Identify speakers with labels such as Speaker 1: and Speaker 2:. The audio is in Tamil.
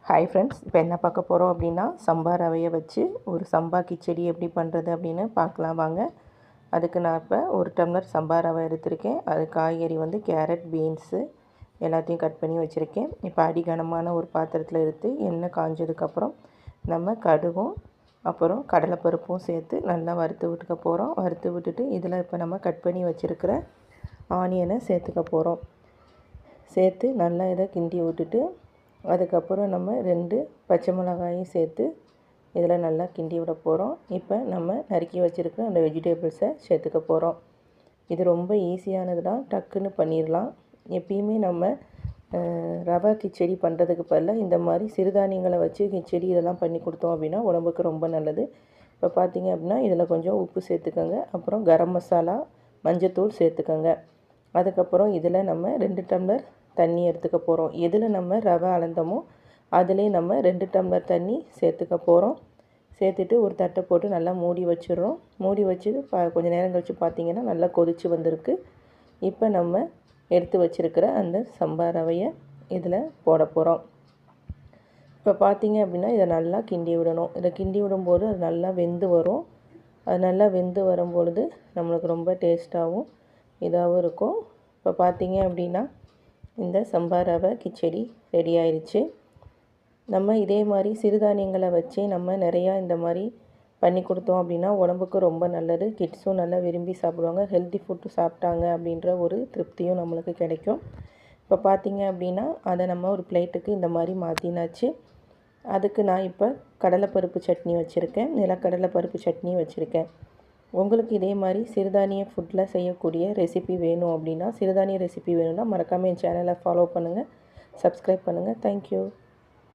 Speaker 1: ஹாய் ஃப்ரெண்ட்ஸ், இப்போ என்ன பார்க்க போகிறோம் அப்படின்னா சம்பா ரவையை வச்சு ஒரு சம்பா கிச்சடி எப்படி பண்ணுறது அப்படின்னு பார்க்கலாம் வாங்க. அதுக்கு நான் இப்போ ஒரு டம்ளர் சம்பா ரவை எடுத்திருக்கேன். அது காய்கறி வந்து கேரட், பீன்ஸு எல்லாத்தையும் கட் பண்ணி வச்சுருக்கேன். இப்போ அடிகனமான ஒரு பாத்திரத்தில் எடுத்து எண்ணெய் காஞ்சதுக்கப்புறம் நம்ம கடுகும் அப்புறம் கடலைப்பருப்பும் சேர்த்து நல்லா வறுத்து விட்டுக்க போகிறோம். வறுத்து விட்டுட்டு இதில் இப்போ நம்ம கட் பண்ணி வச்சுருக்கிற ஆனியனை சேர்த்துக்க போகிறோம். சேர்த்து நல்லா இதை கிண்டி விட்டுட்டு அதுக்கப்புறம் நம்ம 2 பச்சை மிளகாயும் சேர்த்து இதில் நல்லா கிண்டி விட போகிறோம். இப்போ நம்ம நறுக்கி வச்சுருக்க அந்த வெஜிடபிள்ஸை சேர்த்துக்க போகிறோம். இது ரொம்ப ஈஸியானது தான், டக்குன்னு பண்ணிடலாம். எப்பயுமே நம்ம ரவை கிச்சடி பண்ணுறதுக்கு பதிலாக இந்த மாதிரி சிறுதானியங்களை வச்சு கிச்சடி இதெல்லாம் பண்ணி கொடுத்தோம் அப்படின்னா உடம்புக்கு ரொம்ப நல்லது. இப்போ பார்த்திங்க அப்படின்னா இதில் கொஞ்சம் உப்பு சேர்த்துக்கோங்க. அப்புறம் கரம் மசாலா, மஞ்சத்தூள் சேர்த்துக்கோங்க. அதுக்கப்புறம் இதில் நம்ம 2 டம்ளர் தண்ணி எடுத்துக்க போகிறோம். எதில் நம்ம ரவை அளந்தோமோ அதிலே நம்ம 2 டம்ளர் தண்ணி சேர்த்துக்க போகிறோம். சேர்த்துட்டு ஒரு தட்டை போட்டு நல்லா மூடி வச்சிடுறோம். மூடி வச்சு கொஞ்சம் நேரம் கழித்து பார்த்திங்கன்னா நல்லா கொதித்து வந்திருக்கு. இப்போ நம்ம எடுத்து வச்சுருக்கிற அந்த சம்பா ரவையை இதில் போட போகிறோம். இப்போ பார்த்திங்க அப்படின்னா இதை நல்லா கிண்டி விடணும். இதை கிண்டி விடும்போது அது நல்லா வெந்து வரும். அது நல்லா வெந்து வரும்பொழுது நம்மளுக்கு ரொம்ப டேஸ்ட்டாகவும் இதாகவும் இருக்கும். இப்போ பார்த்திங்க அப்படின்னா இந்த சம்பா ரவை கிச்சடி ரெடி ஆயிடுச்சு. நம்ம இதே மாதிரி சிறுதானியங்களை வச்சு நம்ம நிறையா இந்த மாதிரி பண்ணி கொடுத்தோம் அப்படின்னா உடம்புக்கு ரொம்ப நல்லது. கிட்ஸும் நல்லா விரும்பி சாப்பிடுவாங்க. ஹெல்த்தி ஃபுட்டு சாப்பிட்டாங்க அப்படின்ற ஒரு திருப்தியும் நம்மளுக்கு கிடைக்கும். இப்போ பார்த்திங்க அப்படின்னா அதை நம்ம ஒரு பிளேட்டுக்கு இந்த மாதிரி மாற்றினாச்சு. அதுக்கு நான் இப்போ கடலைப்பருப்பு சட்னி வச்சுருக்கேன், நிலக்கடலை பருப்பு சட்னி வச்சுருக்கேன். உங்களுக்கு இதே மாதிரி சிறுதானிய ஃபுட்டில் செய்யக்கூடிய ரெசிபி வேணும் அப்படின்னா, சிறுதானிய ரெசிபி வேணும்னா மறக்காமல் என் சேனலை ஃபாலோ பண்ணுங்கள், சப்ஸ்கிரைப் பண்ணுங்கள். தேங்க்யூ.